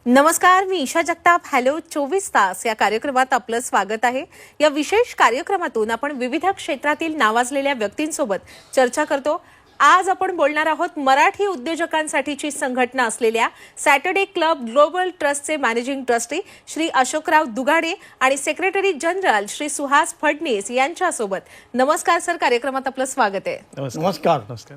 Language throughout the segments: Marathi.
नमस्कार, मी ईशा जगताप. हॅलो 24 तास या कार्यक्रमात आपलं स्वागत आहे. या विशेष कार्यक्रमातून आपण विविध क्षेत्रातील नावाजलेल्या व्यक्तींसोबत चर्चा करतो. आज आपण बोलणार आहोत मराठी उद्योजकांसाठीची संघटना असलेल्या सॅटर्डे क्लब ग्लोबल ट्रस्टचे मॅनेजिंग ट्रस्टी श्री अशोकराव दुगाडे आणि सेक्रेटरी जनरल श्री सुहास फडणीस यांच्यासोबत. नमस्कार सर, कार्यक्रमात आपलं स्वागत आहे. नमस्कार. नमस्कार.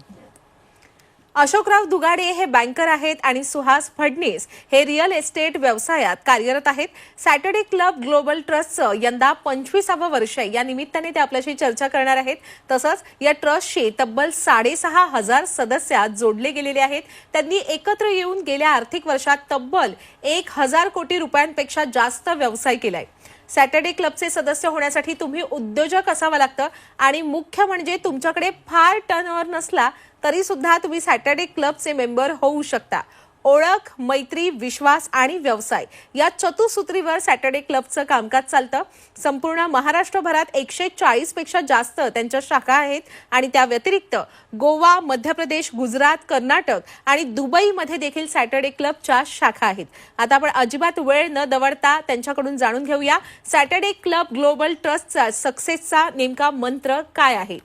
अशोकराव दुगाडे हे बँकर आहेत आणि सुहास फडणीस हे रिअल एस्टेट व्यवसायात कार्यरत आहेत. सॅटर्डे क्लब ग्लोबल ट्रस्टचं यंदा 25वं वर्ष आहे. या निमित्ताने ते आपल्याशी चर्चा करणार आहेत. तसंच या ट्रस्टशी तब्बल 6,500 सदस्य जोडले गेलेले आहेत. त्यांनी एकत्र येऊन गेल्या आर्थिक वर्षात तब्बल 1,000 कोटी रुपयांपेक्षा जास्त व्यवसाय केलाय. सॅटर्डे क्लबचे सदस्य होण्यासाठी तुम्ही उद्योजक असावं लागतं आणि मुख्य म्हणजे तुमच्याकडे फार टर्नओव्हर नसला तरी सुद्धा तुम्ही सॅटर्डे क्लबचे मेंबर होऊ शकता. ओळख, मैत्री, विश्वास आणि व्यवसाय या चतुसूत्रीवर सॅटर्डे क्लबचं कामकाज चालतं. संपूर्ण महाराष्ट्रभरात 140 पेक्षा जास्त त्यांच्या शाखा आहेत आणि त्या व्यतिरिक्त गोवा, मध्य प्रदेश, गुजरात, कर्नाटक आणि दुबईमध्ये देखील सॅटर्डे क्लबच्या शाखा आहेत. आता आपण अजिबात वेळ न दवडता त्यांच्याकडून जाणून घेऊया सॅटर्डे क्लब ग्लोबल ट्रस्टचा सक्सेसचा नेमका मंत्र काय आहे.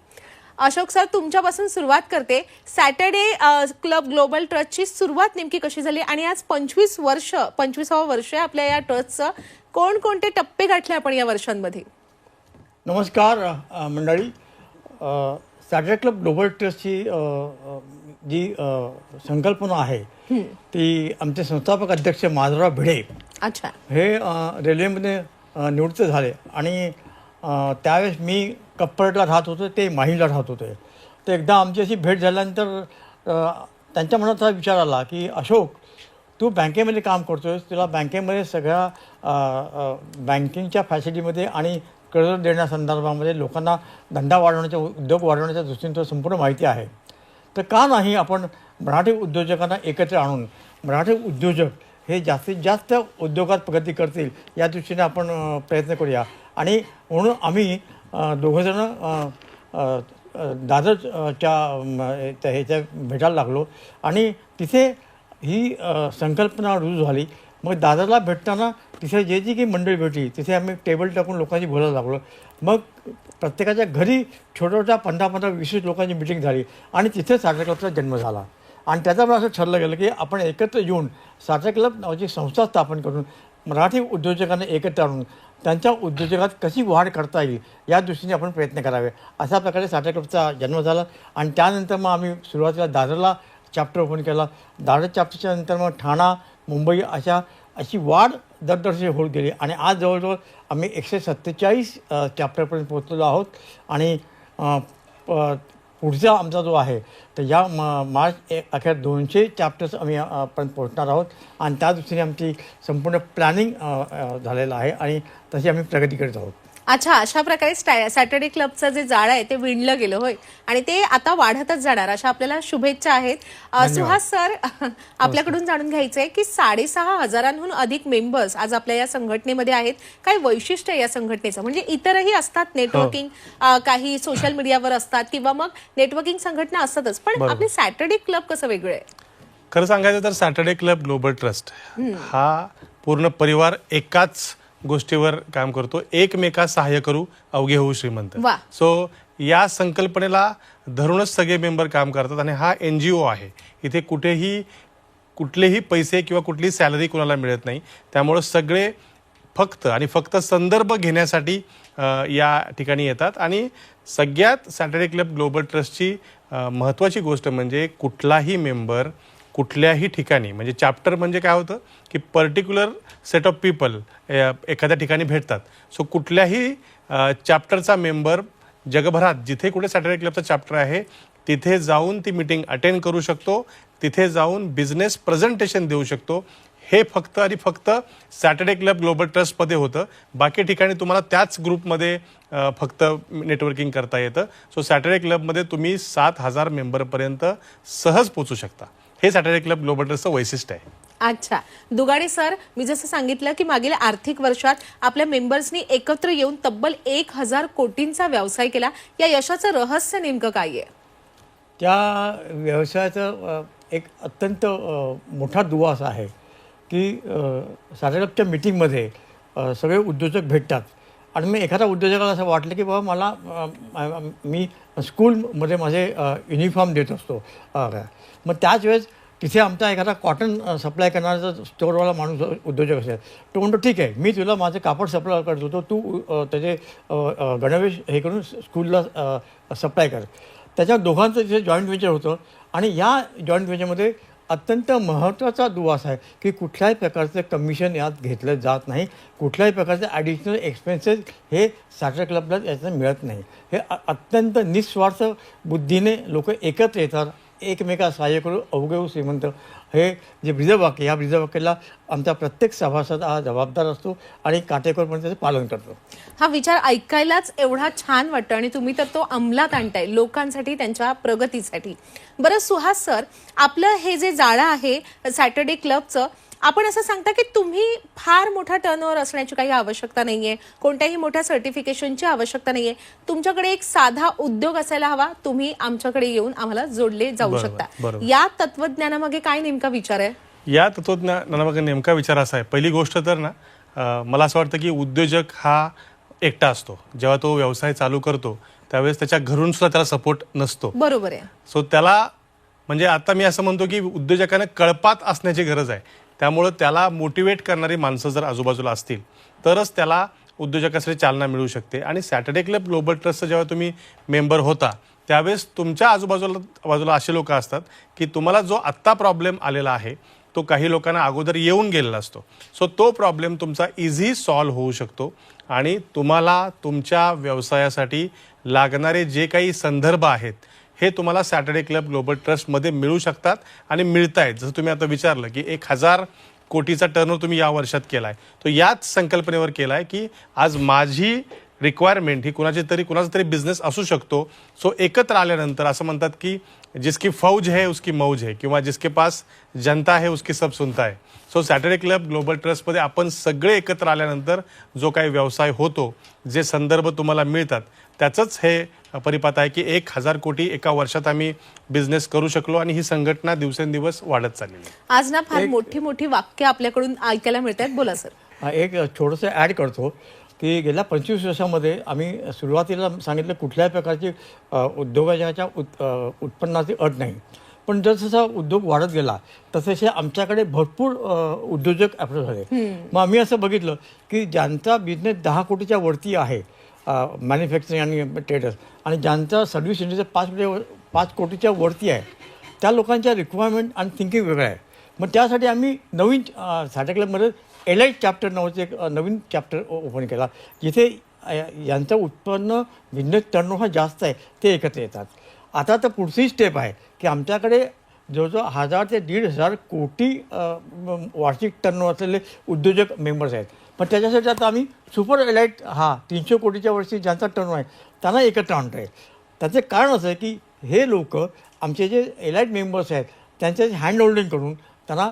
अशोक सर, तुमच्यापासून सुरुवात करते. सॅटर्डे क्लब ग्लोबल ट्रस्टची सुरुवात नेमकी कशी झाली आणि आज 25वं वर्ष आहे आपल्या या ट्रस्टचं. कोणकोणते टप्पे गाठले आपण या वर्षांमध्ये? नमस्कार मंडळी. सॅटर्डे क्लब ग्लोबल ट्रस्टची जी संकल्पना आहे ती आमचे संस्थापक अध्यक्ष माधवराव भिडे अच्छा हे रेल्वेमध्ये निवृत्त झाले आणि त्यावेळेस मी कप्पडला राहत होतो, ते माहीला राहत होते. तर एकदा आमची अशी भेट झाल्यानंतर त्यांच्या मनात हा विचार आला की अशोक, तू बँकेमध्ये काम करतो आहेस, तुला बँकेमध्ये सगळ्या बँकिंगच्या फॅसिलिटीमध्ये आणि कर्ज देण्यासंदर्भामध्ये लोकांना धंदा वाढवण्याच्या, उद्योग वाढवण्याच्या दृष्टीने तुला संपूर्ण माहिती आहे. तर का नाही आपण मराठी उद्योजकांना एकत्र आणून मराठी उद्योजक हे जास्तीत जास्त उद्योगात प्रगती करतील या दृष्टीने आपण प्रयत्न करूया. आणि म्हणून आम्ही दोघंजणं दादरच्या ह्याच्या भेटायला लागलो आणि तिथे ही संकल्पना रुजू झाली. मग दादरला भेटताना तिथे जे जी काही मंडळी भेटली तिथे आम्ही टेबल टाकून लोकांशी बोलायला लागलो. मग प्रत्येकाच्या घरी छोट्या 15-20 लोकांची मिटिंग झाली आणि तिथे सॅटर्डे क्लबचा जन्म झाला. आणि त्याच्यामुळे असं ठरलं गेलं की आपण एकत्र येऊन सॅटर्डे क्लब नावाची संस्था स्थापन करून मराठी उद्योजकांना एकत्र आणून त्यांच्या उद्योजकात कशी वाढ करता येईल या दृष्टीने आपण प्रयत्न करावे. अशा प्रकारे सॅटर्डे क्लबचा जन्म झाला. आणि त्यानंतर मग आम्ही सुरुवातीला दादरला चॅप्टर ओपन केला. दादर चॅप्टरच्या नंतर मग ठाणा, मुंबई अशी वाढ दरवर्षी होत गेली आणि आज जवळजवळ आम्ही 147 चॅप्टरपर्यंत पोहोचलेलो आहोत. आणि पुढचा आमचा जो आहे तर या मार्च अखेर 200 चॅप्टर्स आम्ही पर्यंत पोहोचणार आहोत. आणि त्या दृष्टीने आमची संपूर्ण प्लॅनिंग झालेलं आहे आणि तशी आम्ही प्रगती करत आहोत. अच्छा, अशा प्रकारे सॅटर्डे क्लबचं जे जाळं आहे ते विणलं गेलं होय आणि ते आता वाढतच जाणार अशा आपल्याला शुभेच्छा आहेत. सुहास सर, आपल्याकडून जाणून घ्यायचंय की 6,500हून अधिक मेंबर्स आज आपल्या या संघटनेमध्ये आहेत. काय वैशिष्ट्य आहे या संघटनेचं? म्हणजे इतरही असतात नेटवर्किंग, काही सोशल मीडियावर असतात किंवा मग नेटवर्किंग संघटना असतातच, पण आपले सॅटर्डे क्लब कसं वेगळं आहे? खरं सांगायचं तर सॅटर्डे क्लब ग्लोबल ट्रस्ट हा पूर्ण परिवार एकाच गोष्टीवर काम करतो. एकमेकास सहाय्य करू, अवघे होऊ श्रीमंत. सो या संकल्पनेला धरूनच सगळे मेंबर काम करतात आणि हा NGO आहे. इथे कुठलेही पैसे किंवा कुठलीही सॅलरी कोणाला मिळत नाही. त्यामुळं सगळे फक्त संदर्भ घेण्यासाठी या ठिकाणी येतात. आणि सगळ्यात सॅटर्डे क्लब ग्लोबल ट्रस्टची महत्त्वाची गोष्ट म्हणजे कुठलाही मेंबर कुठल्याही ठिकाणी, म्हणजे चॅप्टर म्हणजे काय होतं की पर्टिक्युलर सेट ऑफ पीपल एखाद्या ठिकाणी भेटतात. सो कुठल्याही चॅप्टरचा मेंबर जगभरात जिथे कुठे सॅटर्डे क्लबचा चॅप्टर आहे तिथे जाऊन ती मीटिंग अटेंड करू शकतो. तिथे जाऊन बिझनेस प्रेझेंटेशन देऊ शकतो. हे फक्त आणि फक्त सॅटर्डे क्लब ग्लोबल ट्रस्टमध्ये होतं. बाकी ठिकाणी तुम्हाला त्याच ग्रुपमध्ये फक्त नेटवर्किंग करता येतं. सो सॅटर्डे क्लबमध्ये तुम्ही 7,000 मेंबरपर्यंत सहज पोचू शकता. हे सॅटर्डे क्लब ग्लोबल ट्रस्टचं वैशिष्ट्य आहे. अच्छा, दुगाडे सर, मी जसं सांगितलं की मागील आर्थिक वर्षात आपल्या मेंबर्सनी एकत्र येऊन तब्बल 1,000 कोटींचा व्यवसाय केला. या यशाचं रहस्य नेमकं काय आहे? त्या व्यवसायाचा एक अत्यंत मोठा दुवा असा आहे की सॅटर्डे मीटिंगमध्ये सगळे उद्योजक भेटतात आणि मी एखाद्या उद्योजकाला असं वाटलं की बाबा मला मी स्कूलमध्ये माझे युनिफॉर्म देत असतो मग त्याच वेळेस तिथे आमचा एखादा कॉटन सप्लाय करणारा स्टोअरवाला माणूस उद्योजक असेल तो म्हणतो ठीक आहे मी तुला माझं कापड सप्लाय करतो तो तू त्याचे गणवेश हे करून स्कूलला सप्लाय कर. त्याच्या दोघांचं तिथे जॉईंट व्हेंचर होतं आणि या जॉईंट व्हेंचरमध्ये अत्यंत महत्त्वाचा दुवा असा आहे की कुठल्याही प्रकारचं कमिशन यात घेतलं जात नाही. कुठल्याही प्रकारचे ॲडिशनल एक्सपेन्सेस हे सॅटर्डे क्लबला याचं मिळत नाही. हे अत्यंत निस्वार्थ बुद्धीने लोक एकत्र येतात एकमेका सहाय्य करून अवघे श्रीमंत हे जे ब्रीदवाक्य या ब्रीदवाक्याला आमचा प्रत्येक सभासद हा जबाबदार असतो आणि काटेकोरपणे त्याचं पालन करतो. हा विचार ऐकायलाच एवढा छान वाटतं आणि तुम्ही तर तो अंमलात आणताय लोकांसाठी त्यांच्या प्रगतीसाठी. बरं सुहास सर, आपलं हे जे जाळं आहे सॅटर्डे क्लबचं, आपण असं सांगता की तुम्ही फार मोठा टर्नओव्हर असण्याची काही आवश्यकता नाहीये, कोणत्याही मोठ्या सर्टिफिकेशनची आवश्यकता नाहीये, तुमच्याकडे एक साधा उद्योग असायला हवा, तुम्ही आमच्याकडे येऊन आम्हाला जोडले जाऊ शकता. या तत्वज्ञानामागे काय नेमका विचार आहे? या तत्वज्ञानामागे नेमका विचार असा आहे, पहिली गोष्ट तर ना मला असं वाटतं की उद्योजक हा एकटा असतो. जेव्हा तो व्यवसाय चालू करतो त्यावेळेस त्याच्या घरून सुद्धा त्याला सपोर्ट नसतो. बरोबर आहे. सो त्याला म्हणजे आता मी असं म्हणतो की उद्योजकांना कळपात असण्याची गरज आहे. त्यामुळं त्याला मोटिवेट करणारी माणसं जर आजूबाजूला असतील तरच त्याला उद्योजकासाठी चालना मिळू शकते. आणि सॅटर्डे क्लब ग्लोबल ट्रस्टचं जेव्हा तुम्ही मेंबर होता त्यावेळेस तुमच्या बाजूला असे लोक असतात की तुम्हाला जो आत्ता प्रॉब्लेम आलेला आहे तो काही लोकांना अगोदर येऊन गेलेला असतो. सो तो प्रॉब्लेम तुमचा इझी सॉल्व्ह होऊ शकतो आणि तुम्हाला तुमच्या व्यवसायासाठी लागणारे जे काही संदर्भ आहेत हे तुम्हाला सॅटर्डे क्लब ग्लोबल ट्रस्टमध्ये मिळू शकतात आणि मिळत आहेत. जसं तुम्ही आता विचारलं की 1000 कोटीचा टर्नओव्हर तुम्ही या वर्षात केला आहे, तो याच संकल्पनेवर केला आहे की आज माझी रिक्वायरमेंट ही कुणाचा तरी बिझनेस असू शकतो. सो एकत्र आल्यानंतर असं म्हणतात की जिसकी फौज है उसकी मौज है किंवा जिसके पास जनता है उसकी सब सुनता है. सो सॅटर्डे क्लब ग्लोबल ट्रस्टमध्ये आपण सगळे एकत्र आल्यानंतर जो काही व्यवसाय होतो, जे संदर्भ तुम्हाला मिळतात त्याचंच हे परिपात आहे की 1000 कोटी एका वर्षात आम्ही बिझनेस करू शकलो आणि ही संघटना दिवसेंदिवस वाढत चाललेली आहे. आज ना फार मोठी मोठी वाक्य आपल्याकडून ऐकायला मिळत आहेत. बोला सर. एक छोटंसं ॲड करतो की गेल्या 25 वर्षामध्ये आम्ही सुरुवातीला सांगितलं कुठल्याही प्रकारची उद्योगाच्या उत्पन्नाची अट नाही. पण जसजसा उद्योग वाढत गेला तसे आमच्याकडे भरपूर उद्योजक अप्रोच झाले. मग आम्ही असं बघितलं की ज्यांचा बिझनेस 10 कोटीच्या वरती आहे मॅन्युफॅक्चरिंग आणि ट्रेडर्स आणि ज्यांचा सर्व्हिस इंडस्ट्रीचं 5 कोटीच्या वरती आहे त्या लोकांच्या रिक्वायरमेंट आणि थिंकिंग वेगळं आहे. मग त्यासाठी आम्ही नवीन सॅटर्डे क्लबमध्ये एलाइट चॅप्टर नावाचं एक नवीन चॅप्टर ओपन केला जिथे यांचं उत्पन्न बिझनेस टर्नओव्हर जास्त आहे ते एकत्र येतात. आता तर पुढची स्टेप आहे की आमच्याकडे जवळजवळ 1000 ते 1500 कोटी वार्षिक टर्नओव्हर असलेले उद्योजक मेंबर्स आहेत. पण त्याच्यासाठी आता आम्ही सुपर एलाइट 300 कोटीच्या वर्षी ज्यांचा टर्नओव्हर आहे त्यांना एकत्र आणतो आहे. त्याचं कारण असं आहे की हे लोक आमचे जे एलाइट मेंबर्स आहेत त्यांचे हँड होल्डिंग करून त्यांना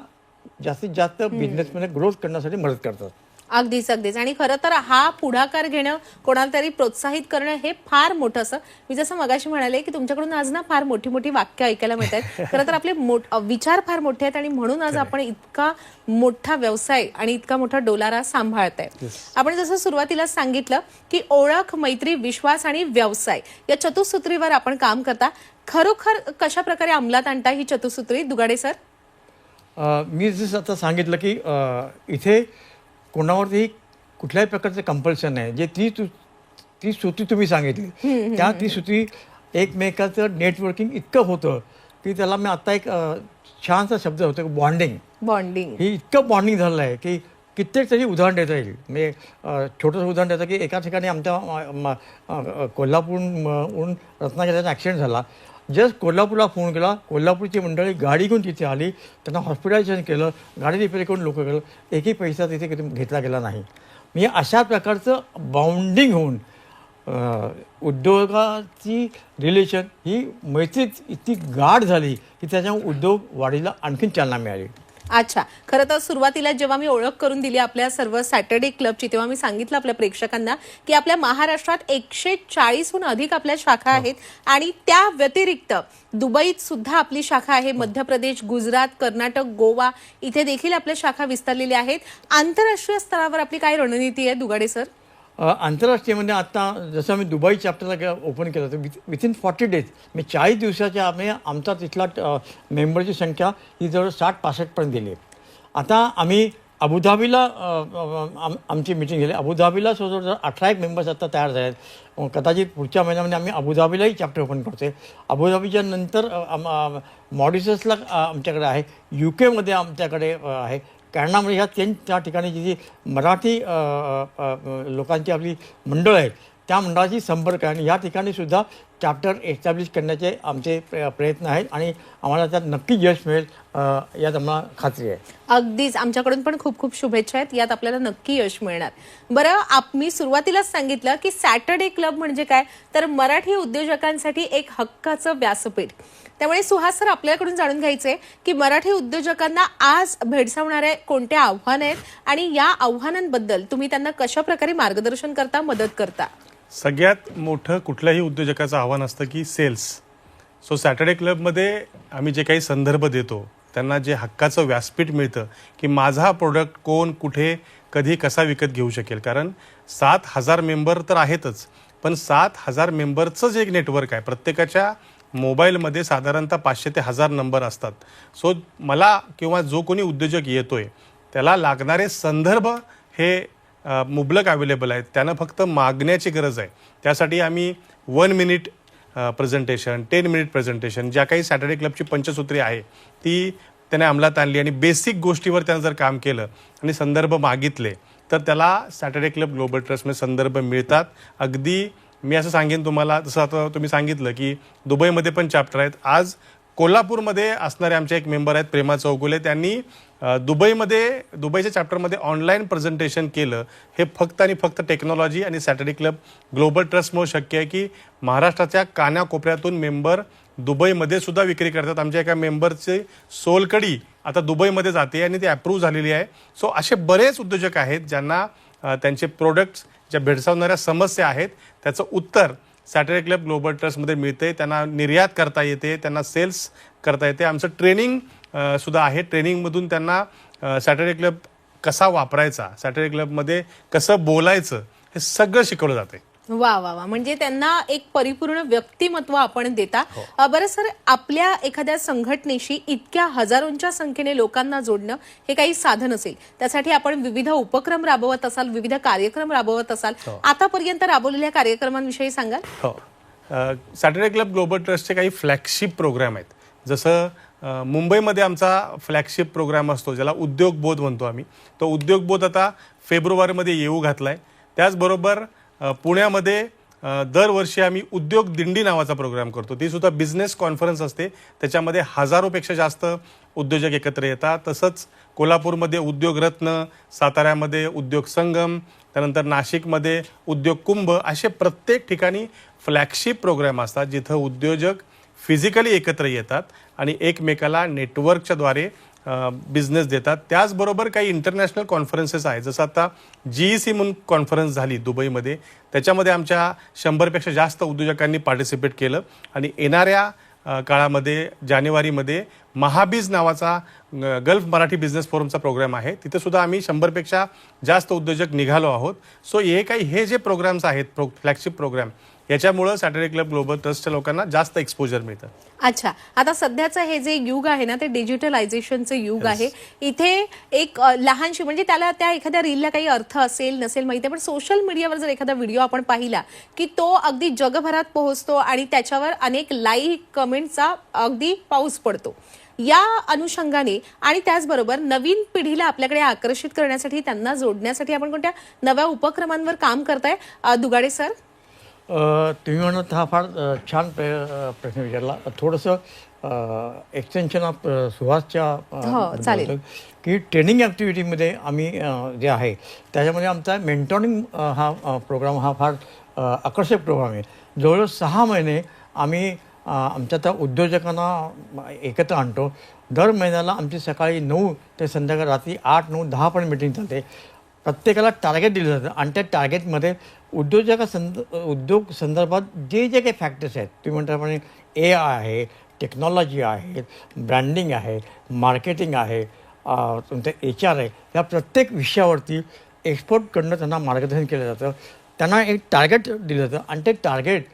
जास्तीत जास्त बिझनेसमध्ये ग्रोथ करण्यासाठी मदत करतात. अगदीच अगदीच. आणि खरं तर हा पुढाकार घेणं, कोणाला तरी प्रोत्साहित करणं हे फार मोठं असं. मी जसं मगाशी म्हणाले की तुमच्याकडून आज ना फार मोठी मोठी वाक्य ऐकायला मिळत आहेत. खरं तर आपले विचार फार मोठे आहेत आणि म्हणून आज आपण इतका मोठा व्यवसाय आणि इतका मोठा डोलारा सांभाळताय. आपण जसं सुरुवातीला सांगितलं की ओळख, मैत्री, विश्वास आणि व्यवसाय या चतुसूत्रीवर आपण काम करता. खरोखर कशा प्रकारे अंमलात आणता ही चतुसूत्री दुगाडे सर? मी जसं आता सांगितलं की इथे कोणावरती कुठल्याही प्रकारचं कंपल्शन नाही. जे ती सूत्री तुम्ही सांगितली त्या ती सूत्री एकमेकाचं नेटवर्किंग इतकं होतं की त्याला मी आता एक छानसा शब्द होतो बॉन्डिंग. ही इतकं बॉन्डिंग झालं आहे की कित्येक तरी उदाहरण देता येईल. म्हणजे छोटंसं उदाहरण देतं की एका ठिकाणी आमच्या कोल्हापूरहून रत्नागिरीचा ॲक्सिडेंट झाला. जस्ट कोल्हापूरला फोन केला, कोल्हापूरची मंडळी गाडी घेऊन तिथे आली, त्यांना हॉस्पिटलायझेशन केलं, गाडी रिपेअर करून लोक केलं, एकही पैसा तिथे घेतला गेला नाही. म्हणजे अशा प्रकारचं बाउंडिंग होऊन उद्योगाची रिलेशन ही मैत्रीत इतकी गाढ झाली की त्याच्यामुळे उद्योग वाढीला आणखीन चालना मिळाली. अच्छा, खरं तर सुरुवातीला जेव्हा मी ओळख करून दिली आपल्या सर्व सॅटर्डे क्लबची, तेव्हा मी सांगितलं आपल्या प्रेक्षकांना की आपल्या महाराष्ट्रात 140हून अधिक आपल्या शाखा आहेत आणि त्या व्यतिरिक्त दुबईत सुद्धा आपली शाखा आहे. मध्य प्रदेश, गुजरात, कर्नाटक, गोवा इथे देखील आपल्या शाखा विस्तारलेल्या आहेत. आंतरराष्ट्रीय स्तरावर आपली काय रणनीती आहे दुगाडे सर? आंतरराष्ट्रीय म्हणजे आता जसं आम्ही दुबई चॅप्टरला ओपन केलं तर विथिन 40 डेज म्हणजे 40 दिवसाच्या आम्ही आमचा तिथला मेंबरची संख्या ही जवळ 60-65पर्यंत गेली आहे. आता आम्ही अबुधाबीला आमची मिटिंग झाली. अबुधाबीला जवळ 18 मेंबर्स आता तयार झाले आहेत. कदाचित पुढच्या महिन्यामध्ये आम्ही अबुधाबीलाही चॅप्टर ओपन करतो आहे. अबुधाबीच्या नंतर मॉरिशसला आमच्याकडे आहे, UK मध्ये आमच्याकडे आहे, कॅनडामध्ये ह्या 3 ठिकाणी जी मराठी लोकांची आपली मंडळ आहेत त्या मंडळाशी संपर्क आहे आणि या ठिकाणी सुद्धा चॅप्टर एस्टॅब्लिश करण्याचे आमचे प्रयत्न आहेत आणि आम्हाला त्यात नक्की यश मिळेल यात आम्हाला खात्री आहे. अगदीच, आमच्याकडून पण खूप खूप शुभेच्छा आहेत. यात आपल्याला नक्की यश मिळणार. बरं, मी सुरुवातीलाच सांगितलं की सॅटर्डे क्लब म्हणजे काय, तर मराठी उद्योजकांसाठी एक हक्काचं व्यासपीठ. त्यामुळे सुहास सर, आपल्याकडून जाणून घ्यायचंय की मराठी उद्योजकांना आज भेडसावणारे कोणते आव्हानं आहेत आणि या आव्हानांबद्दल तुम्ही त्यांना कशा प्रकारे मार्गदर्शन करता, मदत करता? सगळ्यात मोठं कुठल्याही उद्योजकाचं आव्हान असतं की सेल्स. सो सॅटर्डे क्लबमध्ये आम्ही जे काही संदर्भ देतो त्यांना जे हक्काचं व्यासपीठ मिळतं की माझा प्रोडक्ट कोण, कुठे, कधी, कसा विकत घेऊ शकेल. कारण 7,000 मेंबर तर आहेतच, पण 7,000 मेंबरचं जे एक नेटवर्क आहे, प्रत्येकाच्या मोबाईलमध्ये साधारणतः 500 ते 1000 नंबर असतात. सो मला किंवा जो कोणी उद्योजक येतोय त्याला लागणारे संदर्भ हे मुबलक अवेलेबल आहेत. त्यानं फक्त मागण्याची गरज आहे. त्यासाठी आम्ही 1 मिनिट प्रेझेंटेशन, 10 मिनिट प्रेझेंटेशन, ज्या काही सॅटर्डे क्लबची पंचसूत्री आहे ती त्याने अंमलात आणली आणि बेसिक गोष्टीवर त्यानं जर काम केलं आणि संदर्भ मागितले तर त्याला सॅटर्डे क्लब ग्लोबल ट्रस्टमध्ये संदर्भ मिळतात. अगदी मी असं सांगेन तुम्हाला, जसं आता तुम्ही सांगितलं की दुबईमध्ये पण चॅप्टर आहेत. आज कोल्हापूरमध्ये असणारे आमचे एक मेंबर आहेत प्रेमा चौगुले, त्यांनी दुबईच्या चॅप्टरमध्ये ऑनलाईन प्रेझेंटेशन केलं. हे फक्त आणि फक्त टेक्नॉलॉजी आणि सॅटर्डे क्लब ग्लोबल ट्रस्टमुळे शक्य आहे की महाराष्ट्राच्या कानाकोपऱ्यातून मेंबर दुबईमध्ये सुद्धा विक्री करतात. आमच्या एका मेंबरची सोलकडी आता दुबईमध्ये जाते आणि ती अप्रूव्ह झालेली आहे. सो असे बरेच उद्योजक आहेत ज्यांना त्यांचे प्रोडक्ट्स ज्या भेडसावणाऱ्या समस्या आहेत त्याचं उत्तर सॅटर्डे क्लब ग्लोबल ट्रस्टमध्ये मिळते. त्यांना निर्यात करता येते, त्यांना सेल्स करता येते. आमचं ट्रेनिंग सुद्धा आहे. ट्रेनिंगमधून त्यांना सॅटर्डे क्लब कसा वापरायचा, सॅटर्डे क्लबमध्ये कसं बोलायचं हे सगळं शिकवलं जाते. वा वा वा, म्हणजे त्यांना एक परिपूर्ण व्यक्तिमत्व आपण देता. बरं सर, आपल्या एखाद्या संघटनेशी इतक्या हजारोंच्या संख्येने लोकांना जोडणं हे काही साधन असेल, त्यासाठी आपण विविध उपक्रम राबवत असाल, विविध कार्यक्रम राबवत असाल. आतापर्यंत राबवलेल्या कार्यक्रमांविषयी सांगाल? हो, सॅटर्डे क्लब ग्लोबल ट्रस्टचे काही फ्लॅगशिप प्रोग्राम आहेत. जसं मुंबईमध्ये आमचा फ्लॅगशिप प्रोग्राम असतो ज्याला उद्योग बोध म्हणतो आम्ही. तो उद्योग बोध आता फेब्रुवारीमध्ये येऊ घातलाय. त्याचबरोबर पुण्यामध्ये दरवर्षी आम्ही उद्योग दिंडी नावाचा प्रोग्राम करतो. ती सुद्धा बिझनेस कॉन्फरन्स असते. त्याच्यामध्ये हजारोपेक्षा जास्त उद्योजक एकत्र येतात. तसंच कोल्हापूरमध्ये उद्योग रत्न, साताऱ्यामध्ये उद्योग संगम, त्यानंतर नाशिकमध्ये उद्योग कुंभ, असे प्रत्येक ठिकाणी फ्लॅगशिप प्रोग्राम असतात जिथं उद्योजक फिजिकली एकत्र येतात आणि एकमेकाला नेटवर्कच्या द्वारे बिझनेस देतात. त्याचबरोबर काही इंटरनॅशनल कॉन्फरन्सेस आहेत. जसं आता GEC म्हणून कॉन्फरन्स झाली दुबईमध्ये, त्याच्यामध्ये आमच्या 100पेक्षा जास्त उद्योजकांनी पार्टिसिपेट केलं आणि येणाऱ्या काळामध्ये जानेवारीमध्ये महाबीज नावाचा गल्फ मराठी बिझनेस फोरमचा प्रोग्राम आहे. तिथे सुद्धा आम्ही 100पेक्षा जास्त उद्योजक निघालो आहोत. सो हे जे प्रोग्राम्स आहेत फ्लॅगशिप प्रोग्राम, याच्यामुळं सॅटर्डे क्लब ग्लोबल ट्रस्टच्या लोकांना जास्त एक्सपोजर मिळतं. अच्छा, आता सध्याचं हे जे युग आहे ना ते डिजिटलायझेशनचं युग आहे. इथे एक लहानशी, म्हणजे त्याला त्या एखाद्या रीलला काही अर्थ असेल नसेल माहिती, पण सोशल मीडियावर जर एखादा व्हिडिओ आपण पाहिला की तो अगदी जगभरात पोहोचतो आणि त्याच्यावर अनेक लाईक कमेंटचा अगदी पाऊस पडतो. या अनुषंगाने आणि त्याचबरोबर नवीन पिढीला आपल्याकडे आकर्षित करण्यासाठी, त्यांना जोडण्यासाठी आपण कोणत्या नव्या उपक्रमांवर काम करताय दुगाडे सर? तुम्ही म्हणत हा फार छान प्रश्न विचारला. थोडंसं एक्सटेन्शन ऑफ सुहासच्या की ट्रेनिंग ॲक्टिव्हिटीमध्ये आम्ही जे आहे त्याच्यामध्ये आमचा मेंटॉरिंग हा प्रोग्राम हा फार आकर्षक प्रोग्राम आहे. जवळजवळ 6 महिने आम्ही आमच्या त्या उद्योजकांना एकत्र आणतो. दर महिन्याला आमची सकाळी 9 ते संध्याकाळी रात्री 8, 9, 10 पण मीटिंग चालते. प्रत्येकाला टार्गेट दिलं जातं आणि त्या टार्गेटमध्ये उद्योग संदर्भात जे जे काही फॅक्टर्स आहेत, तुम्ही म्हणताप्रमाणे AI आहे, टेक्नॉलॉजी आहे, ब्रँडिंग आहे, मार्केटिंग आहे, तुमचं HR आहे, या प्रत्येक विषयावरती एक्सपर्टकडनं त्यांना मार्गदर्शन केलं जातं. त्यांना एक टार्गेट दिलं जातं आणि ते टार्गेट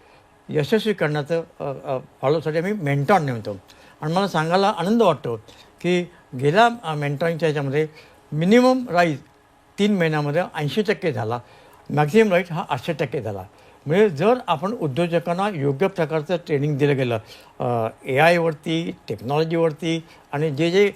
यशस्वी करण्याचं फॉलोसाठी आम्ही मेंटॉर नेमतो. आणि मला सांगायला आनंद वाटतो की गेल्या मेंटॉरिंगच्या ह्याच्यामध्ये मिनिमम राईज 3 महिन्यामध्ये 80% झाला, मॅक्झिमम राईट हा 800% झाला. म्हणजे जर आपण उद्योजकांना योग्य प्रकारचं ट्रेनिंग दिलं गेलं AI वरती, टेक्नॉलॉजीवरती आणि जे जे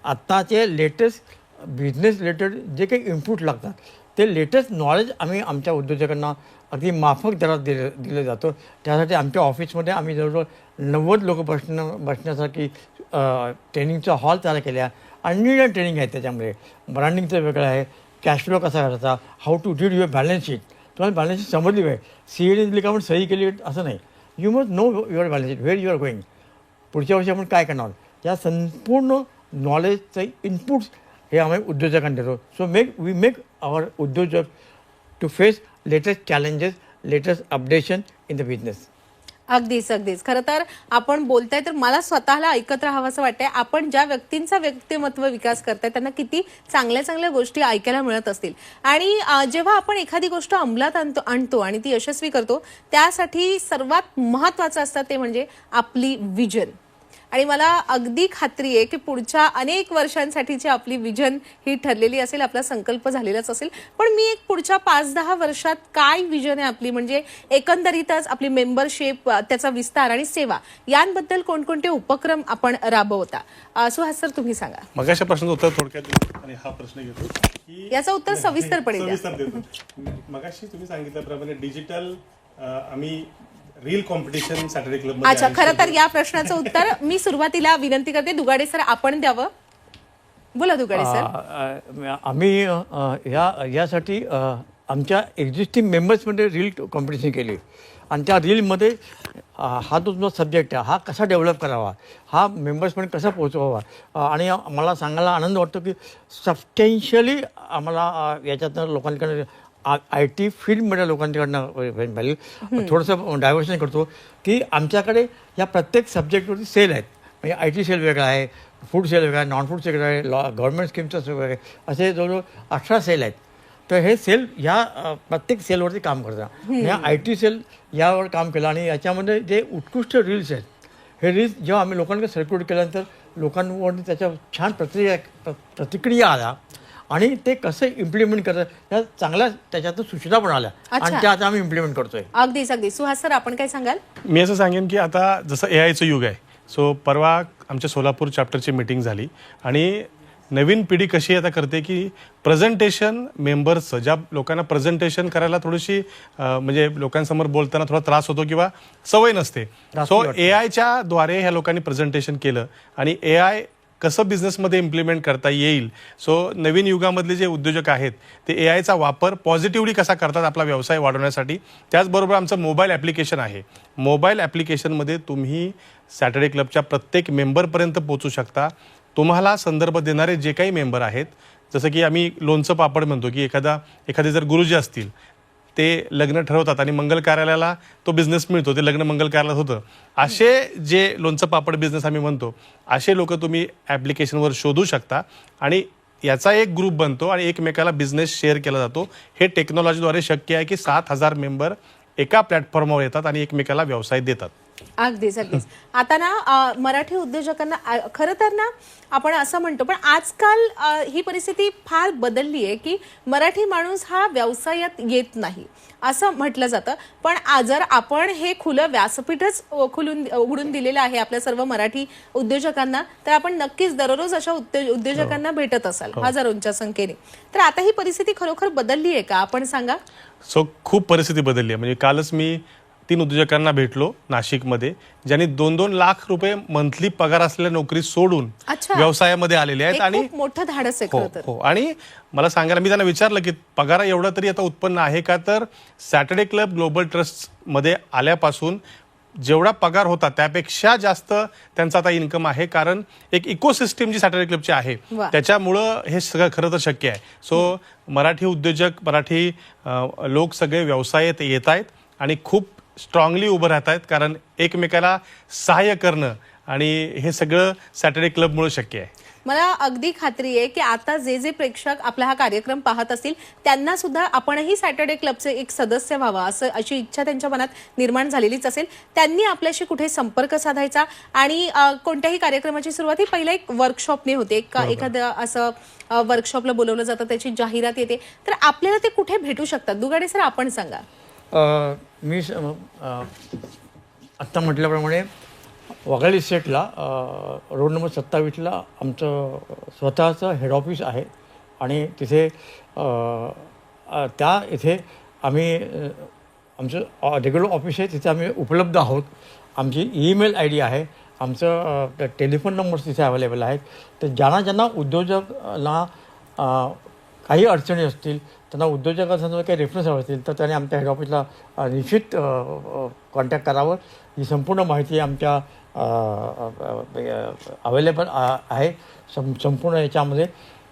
आत्ताचे लेटेस्ट बिझनेस रिलेटेड जे काही इनपुट लागतात ते लेटेस्ट नॉलेज आम्ही आमच्या उद्योजकांना अगदी माफक दरात दिलं जातं. त्यासाठी आमच्या ऑफिसमध्ये आम्ही जवळजवळ 90 लोक बसण्यासाठी ट्रेनिंगचा हॉल तयार केल्या. अनलिमिटेड ट्रेनिंग आहे त्याच्यामध्ये. ब्रँडिंगचं वेगळं आहे, कॅश फ्लो कसा करायचा, how to read your balance sheet. तुम्हाला बॅलन्स शीट समजली पाहिजे. CAD दिली का आपण सही केली असं नाही. You must know your balance sheet, where you are going, पुढच्या वर्षी आपण काय करणार, या संपूर्ण नॉलेजचं इनपुट्स हे आम्ही उद्योजकांना देतो. सो वी मेक आवर उद्योजक to face latest challenges, latest updation in the business. अगदीच अगदीच. खरं तर आपण बोलताय तर मला स्वतःला ऐकत राहावं असं वाटतंय. आपण ज्या व्यक्तींचा व्यक्तिमत्व विकास करताय त्यांना किती चांगल्या चांगल्या गोष्टी ऐकायला मिळत असतील. आणि जेव्हा आपण एखादी गोष्ट अंमलात आणतो आणि ती यशस्वी करतो त्यासाठी सर्वात महत्त्वाचं असतं ते म्हणजे आपली विजन. आणि मला अगदी खात्री आहे की पुढच्या अनेक वर्षांसाठीची आपली विजन ही ठरलेली असेल, आपला संकल्प झालेलाच असेल. पण मी एक पुढच्या 5-10 वर्षात काय विजन आहे आपली, म्हणजे एकंदरीतच आपली मेंबरशिप, त्याचा विस्तार आणि सेवा यांबद्दल कोणकोणते उपक्रम आपण राबवता. सुहास सर, तुम्ही सांगा. मगाच्या प्रश्नाचं उत्तर थोडक्यात आणि हा प्रश्न घेतो की याचं उत्तर सविस्तर पडेल. मगाशी तुम्ही सांगितल्याप्रमाणे डिजिटल आम्ही रील कॉम्पिटिशन सॅटर्डे क्लब. अच्छा, खरं तर या प्रश्नाचं उत्तर मी सुरुवातीला विनंती करते दुगाडे सर आपण द्यावं. बोला दुगाडे सर. आम्ही यासाठी आमच्या एक्झिस्टिंग मेंबर्समध्ये रील कॉम्पिटिशन केली आणि त्या रीलमध्ये हा जो सब्जेक्ट आहे हा कसा डेव्हलप करावा, हा मेंबर्सपर्यंत कसा पोहोचवावा. आणि मला सांगायला आनंद वाटतो की सबस्टेन्शियली आम्हाला याच्यातनं लोकांकडे IT फील्डमध्ये लोकांकडनं व्हॅल्यू. थोडंसं डायव्हर्शन करतो की आमच्याकडे या प्रत्येक सब्जेक्टवरती सेल आहेत. म्हणजे IT सेल वेगळा आहे, फूड सेल वेगळा आहे, नॉन फूड सेल वेगळा आहे, गव्हर्नमेंट स्कीमचं वेगळं आहे, असे जवळजवळ 18 सेल आहेत. तर हे सेल ह्या प्रत्येक सेलवरती काम करतात. ह्या IT सेल यावर काम केलं आणि याच्यामध्ये जे उत्कृष्ट रील्स आहेत हे रील्स जेव्हा आम्ही लोकांकडे सर्क्युलेट केल्यानंतर लोकांवर त्याच्या छान प्रतिक्रिया आल्या आणि ते कसं इम्प्लिमेंट करतात त्या चांगल्या त्याच्यातून सूचना पण आल्या आणि त्या आता आम्ही इम्प्लिमेंट करतोय. अगदीच अगदीच. सुहास सर आपण काय सांगाल? मी असं सांगेन की आता जसं AIचं युग आहे. सो परवा आमच्या सोलापूर चॅप्टरची मीटिंग झाली आणि नवीन पिढी कशी आता करते की प्रेझेंटेशन मेंबर्सचं, ज्या लोकांना प्रेझेंटेशन करायला थोडीशी म्हणजे लोकांसमोर बोलताना थोडा त्रास होतो किंवा सवय नसते. सो AIच्या द्वारे ह्या लोकांनी प्रेझेंटेशन केलं आणि AI कसं बिझनेसमध्ये इम्प्लिमेंट करता येईल. सो नवीन युगामधले जे उद्योजक आहेत ते AIचा वापर पॉझिटिव्हली कसा करतात आपला व्यवसाय वाढवण्यासाठी. त्याचबरोबर आमचं मोबाईल ॲप्लिकेशन आहे. मोबाईल ॲप्लिकेशनमध्ये तुम्ही सॅटर्डे क्लबच्या प्रत्येक मेंबरपर्यंत पोहोचू शकता. तुम्हाला संदर्भ देणारे जे काही मेंबर आहेत, जसं की आम्ही लोणचं पापड म्हणतो की एखादे जर गुरुजी असतील ते लग्न ठरवतात आणि मंगल कार्यालयाला तो बिझनेस मिळतो, ते लग्न मंगल कार्यालयात होतं. असे जे लोणचं पापड बिझनेस आम्ही म्हणतो असे लोक तुम्ही ॲप्लिकेशनवर शोधू शकता आणि याचा एक ग्रुप बनतो आणि एकमेकाला बिझनेस शेअर केला जातो. हे टेक्नॉलॉजीद्वारे शक्य आहे की 7,000 मेंबर एका प्लॅटफॉर्मवर येतात आणि एकमेकाला व्यवसाय देतात. अगदीच अगदीच. आता ना मराठी उद्योजकांना खरं तर ना आपण असं म्हणतो पण आजकाल ही परिस्थिती फार बदलली आहे की मराठी माणूस हा व्यवसायात येत नाही असं म्हटलं जातं. पण जर आपण हे खुलं व्यासपीठच उघडून दिलेलं आहे आपल्या सर्व मराठी उद्योजकांना तर आपण नक्कीच दररोज अशा उद्योजकांना भेटत असाल हजारोंच्या संख्येने. तर आता ही परिस्थिती खरोखर बदलली आहे का आपण सांगा? सो खूप परिस्थिती बदलली आहे. म्हणजे कालच मी 3 उद्योजकांना भेटलो नाशिकमध्ये ज्यांनी 2-2 लाख रुपये मंथली पगार असलेल्या नोकरी सोडून व्यवसायामध्ये आलेले आहेत. आणि मोठं धाडस आहे खरं तर. हो. आणि मला सांगायला मी त्यांना विचारलं की पगार एवढं तरी आता उत्पन्न आहे का, तर सॅटर्डे क्लब ग्लोबल ट्रस्ट मध्ये आल्यापासून जेवढा पगार होता त्यापेक्षा जास्त त्यांचा आता इन्कम आहे, कारण एक इकोसिस्टीम जी सॅटर्डे क्लबची आहे वा. त्याच्यामुळं हे सगळं खरं तर शक्य आहे. सो मराठी उद्योजक, मराठी लोक सगळे व्यवसायात येत आहेत आणि खूप स्ट्रॉंगली उभं राहत आहेत, कारण एकमेकाला सहाय्य करणं आणि हे सगळं सॅटर्डे क्लबमुळे शक्य आहे. मला अगदी खात्री आहे की आता जे जे प्रेक्षक आपला हा कार्यक्रम पाहत असतील त्यांना सुद्धा आपणही सॅटर्डे क्लबचे एक सदस्य व्हावा अशी इच्छा त्यांच्या मनात निर्माण झालेलीच असेल. त्यांनी आपल्याशी कुठे संपर्क साधायचा आणि कोणत्याही कार्यक्रमाची सुरुवात ही पहिला एक वर्कशॉपने होते. एखादं असं वर्कशॉपला बोलवलं जातं, त्याची जाहिरात येते, तर आपल्याला ते कुठे भेटू शकतात? दुगाडे सर, आपण सांगा. मी आत्ता म्हटल्याप्रमाणे वघाली इस्टेटला रोड नंबर 27ला आमचं स्वतःचं हेड ऑफिस आहे आणि तिथे त्या इथे आम्ही आमचं रेग्युलर ऑफिस आहे, तिथे आम्ही उपलब्ध आहोत. आमची ईमेल ID आहे, आमचं टेलिफोन नंबर्स तिथे अवेलेबल आहेत. तर ज्यांना उद्योजकांना काही अडचणी असतील, त्यांना उद्योजकांचा काही रेफरन्स हवे असतील, तर त्यांनी आमच्या हेड ऑफिसला निश्चित कॉन्टॅक्ट करावं. ही संपूर्ण माहिती आमच्या अवेलेबल आहे संपूर्ण याच्यामध्ये.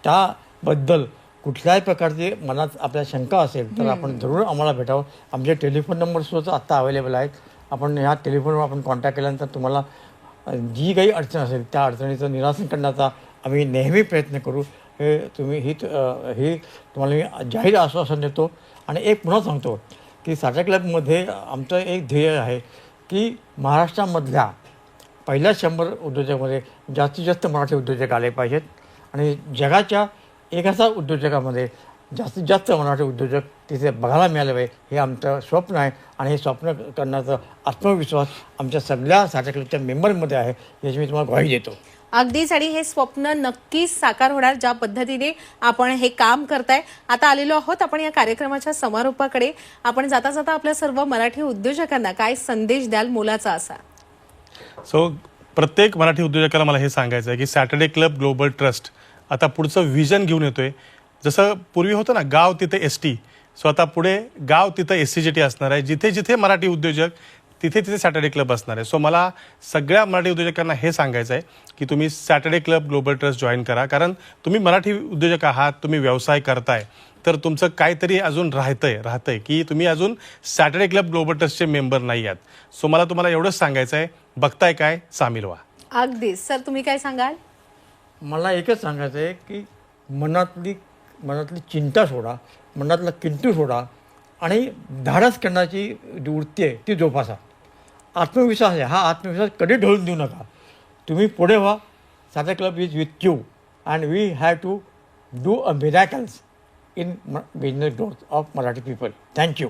त्याबद्दल कुठल्याही प्रकारची मनात आपल्या शंका असेल तर आपण जरूर आम्हाला भेटावं. आमचे टेलिफोन नंबरसुद्धा आत्ता अवेलेबल आहेत. आपण ह्या टेलिफोनवर आपण कॉन्टॅक्ट केल्यानंतर तुम्हाला जी काही अडचण असेल त्या अडचणीचं निरासन करण्याचा आम्ही नेहमी प्रयत्न करू. हे ही तुम्हाला मी जाहीर आश्वासन देतो. आणि एक पुन्हा सांगतो की सॅटर्डे क्लबमध्ये आमचं एक ध्येय आहे की महाराष्ट्रामधल्या पहिल्या 100 उद्योजकामध्ये जास्तीत जास्त मराठी उद्योजक आले पाहिजेत आणि जगाच्या 1000 उद्योजकामध्ये जास्तीत जास्त मराठी उद्योजक तिथे बघायला मिळाले पाहिजे. हे आमचं स्वप्न आहे आणि हे स्वप्न करण्याचा आत्मविश्वास आमच्या सगळ्या सॅटर्डे क्लबच्या मेंबरमध्ये आहे, याची मी तुम्हाला ग्वाही देतो. अगदीच. आणि हे स्वप्न नक्कीच साकार होणार ज्या पद्धतीने आपण हे काम करताय. आता आलेलो आहोत आपण या कार्यक्रमाच्या समारोपाकडे. आपण जाता जाता आपल्या सर्व मराठी उद्योजकांना काय संदेश द्याल मोलाचा असा? सो प्रत्येक मराठी उद्योजकाला मला हे सांगायचं आहे की सॅटर्डे क्लब ग्लोबल ट्रस्ट आता पुढचं व्हिजन घेऊन येतोय. जसं पूर्वी होतं ना, गाव तिथे ST, सो आता पुढे गाव तिथं SCGT असणार आहे. जिथे जिथे मराठी उद्योजक तिथे तिथे सॅटर्डे क्लब असणार आहे. सो मला सगळ्या मराठी उद्योजकांना हे सांगायचं आहे की तुम्ही Saturday club global trust join करा, कारण तुम्ही मराठी उद्योजक आहात, तुम्ही व्यवसाय करताय, तर तुमचं काहीतरी अजून राहतंय की तुम्ही अजून सॅटर्डे क्लब ग्लोबल ट्रस्टचे मेंबर नाही आहात. सो मला तुम्हाला एवढंच सांगायचं आहे, बघताय काय, सामील व्हा. अगदीच. सर, तुम्ही काय सांगाल? मला एकच सांगायचं आहे की मनातली चिंता सोडा, मनातला किंतू सोडा आणि धाडस करण्याची जी वृत्ती आहे ती जोपासा. आत्मविश्वास आहे, हा आत्मविश्वास कधी ढळून देऊ नका. तुम्ही पुढे व्हा. Saturday club is with you and we have to do a miracles in business growth of Marathi people. Thank you.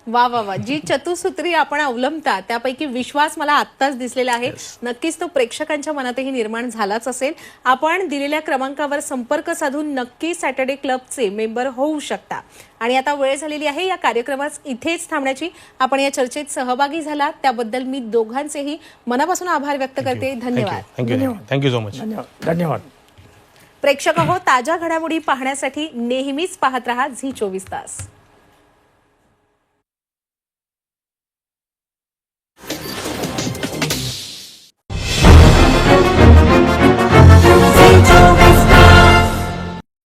वा वा वा. जी चतुसूत्री आपण अवलंबता त्यापैकी विश्वास मला आत्ताच दिसलेला आहे. नक्कीच तो प्रेक्षकांच्या मनातही निर्माण झालाच असेल. आपण दिलेल्या क्रमांकावर संपर्क साधून नक्की सॅटर्डे क्लबचे मेंबर होऊ शकता. आणि आता वेळ झालेली आहे या कार्यक्रमात इथेच थांबण्याची. आपण या चर्चेत सहभागी झालात त्याबद्दल मी दोघांचेही मनापासून आभार व्यक्त करते. धन्यवाद. Thank you so much. धन्यवाद. प्रेक्षक हो, ताज्या घडामोडी पाहण्यासाठी नेहमीच पाहत रहा झी 24 तास.